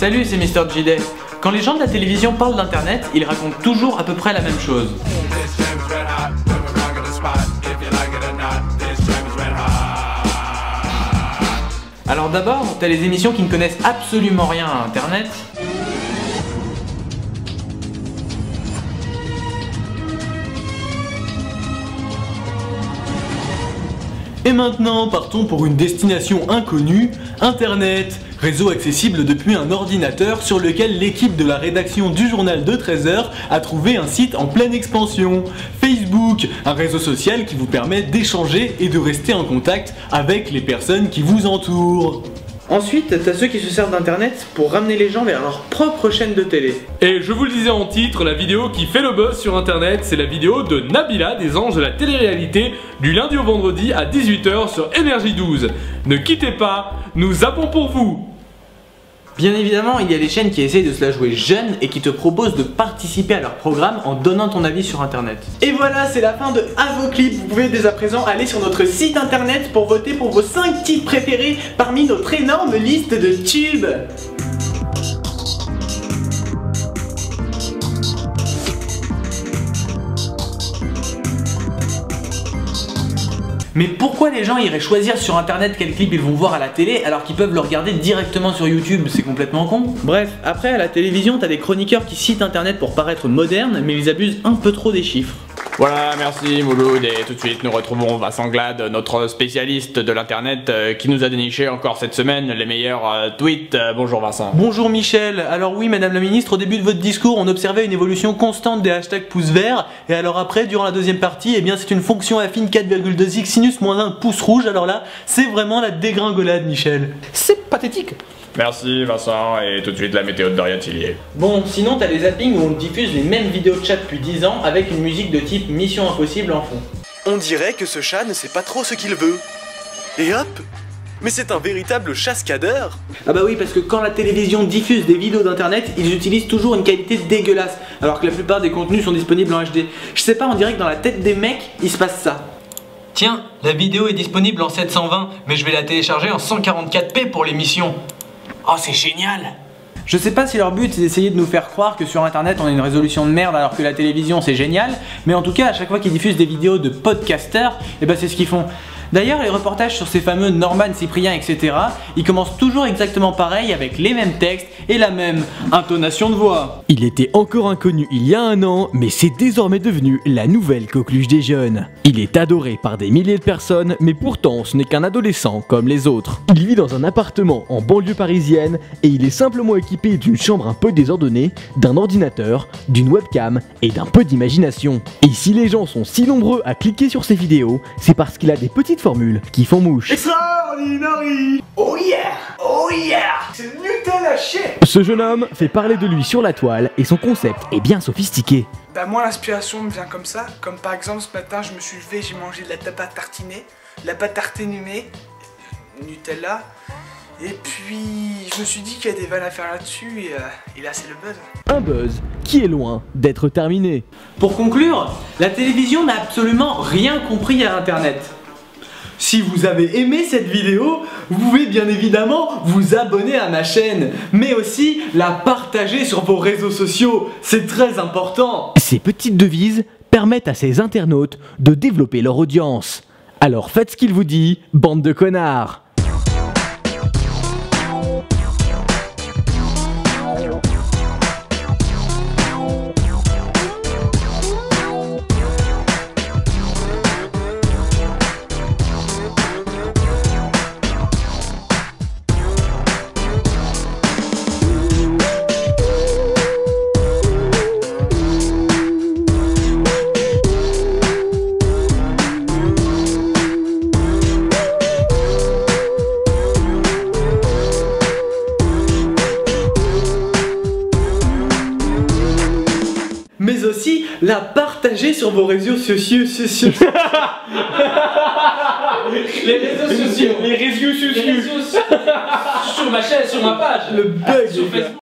Salut, c'est Mr. JD. Quand les gens de la télévision parlent d'internet, ils racontent toujours à peu près la même chose. Alors d'abord, t'as les émissions qui ne connaissent absolument rien à internet. Et maintenant, partons pour une destination inconnue, Internet. Réseau accessible depuis un ordinateur sur lequel l'équipe de la rédaction du journal de 13h a trouvé un site en pleine expansion. Facebook, un réseau social qui vous permet d'échanger et de rester en contact avec les personnes qui vous entourent. Ensuite, t'as ceux qui se servent d'internet pour ramener les gens vers leur propre chaîne de télé. Et je vous le disais en titre, la vidéo qui fait le buzz sur internet, c'est la vidéo de Nabila des Anges de la télé-réalité du lundi au vendredi à 18 h sur Énergie 12. Ne quittez pas, nous zappons pour vous. Bien évidemment, il y a des chaînes qui essayent de se la jouer jeune et qui te proposent de participer à leur programme en donnant ton avis sur internet. Et voilà, c'est la fin de À vos clips. Vous pouvez dès à présent aller sur notre site internet pour voter pour vos 5 titres préférés parmi notre énorme liste de tubes. Mais pourquoi les gens iraient choisir sur internet quel clip ils vont voir à la télé alors qu'ils peuvent le regarder directement sur YouTube? C'est complètement con. Bref, après à la télévision t'as des chroniqueurs qui citent internet pour paraître modernes mais ils abusent un peu trop des chiffres. Voilà, merci Mouloud, et tout de suite nous retrouvons Vincent Glade, notre spécialiste de l'internet qui nous a déniché encore cette semaine les meilleurs tweets. Bonjour Vincent. Bonjour Michel. Alors oui madame la ministre, au début de votre discours on observait une évolution constante des hashtags pouce vert, et alors après durant la deuxième partie, eh bien c'est une fonction affine 4,2x sinus moins 1 pouce rouge, alors là c'est vraiment la dégringolade Michel. C'est pathétique. Merci Vincent, et tout de suite la météo de Dorian Tillier. Bon, sinon t'as les zappings où on diffuse les mêmes vidéos de chat depuis 10 ans avec une musique de type Mission Impossible en fond. On dirait que ce chat ne sait pas trop ce qu'il veut. Et hop! Mais c'est un véritable chasse-cadeur! Ah bah oui, parce que quand la télévision diffuse des vidéos d'internet, ils utilisent toujours une qualité dégueulasse, alors que la plupart des contenus sont disponibles en HD. Je sais pas, on dirait que dans la tête des mecs, il se passe ça. Tiens, la vidéo est disponible en 720, mais je vais la télécharger en 144p pour l'émission. Oh, c'est génial! Je sais pas si leur but c'est d'essayer de nous faire croire que sur internet on a une résolution de merde alors que la télévision c'est génial, mais en tout cas à chaque fois qu'ils diffusent des vidéos de podcasters, et bah c'est ce qu'ils font. D'ailleurs les reportages sur ces fameux Norman, Cyprien, etc. ils commencent toujours exactement pareil avec les mêmes textes et la même intonation de voix. Il était encore inconnu il y a un an, mais c'est désormais devenu la nouvelle coqueluche des jeunes. Il est adoré par des milliers de personnes, mais pourtant ce n'est qu'un adolescent comme les autres. Il vit dans un appartement en banlieue parisienne et il est simplement équipé d'une chambre un peu désordonnée, d'un ordinateur, d'une webcam et d'un peu d'imagination. Et si les gens sont si nombreux à cliquer sur ses vidéos, c'est parce qu'il a des petites formules qui font mouche. Extraordinary! Oh yeah! Oh yeah! C'est Nutella shit! Ce jeune homme fait parler de lui sur la toile et son concept est bien sophistiqué. Bah moi l'inspiration me vient comme ça, comme par exemple ce matin je me suis levé, j'ai mangé de la pâte tartinée, la pâte tartinée, Nutella, et puis je me suis dit qu'il y a des vannes à faire là-dessus et là c'est le buzz. Un buzz qui est loin d'être terminé. Pour conclure, la télévision n'a absolument rien compris à internet. Si vous avez aimé cette vidéo, vous pouvez bien évidemment vous abonner à ma chaîne, mais aussi la partager sur vos réseaux sociaux, c'est très important. Ces petites devises permettent à ces internautes de développer leur audience. Alors faites ce qu'il vous dit, bande de connards. Mais aussi la partager sur vos réseaux sociaux. Les réseaux sociaux. Les réseaux sociaux. Sur ma chaîne, sur ma page. Le bug.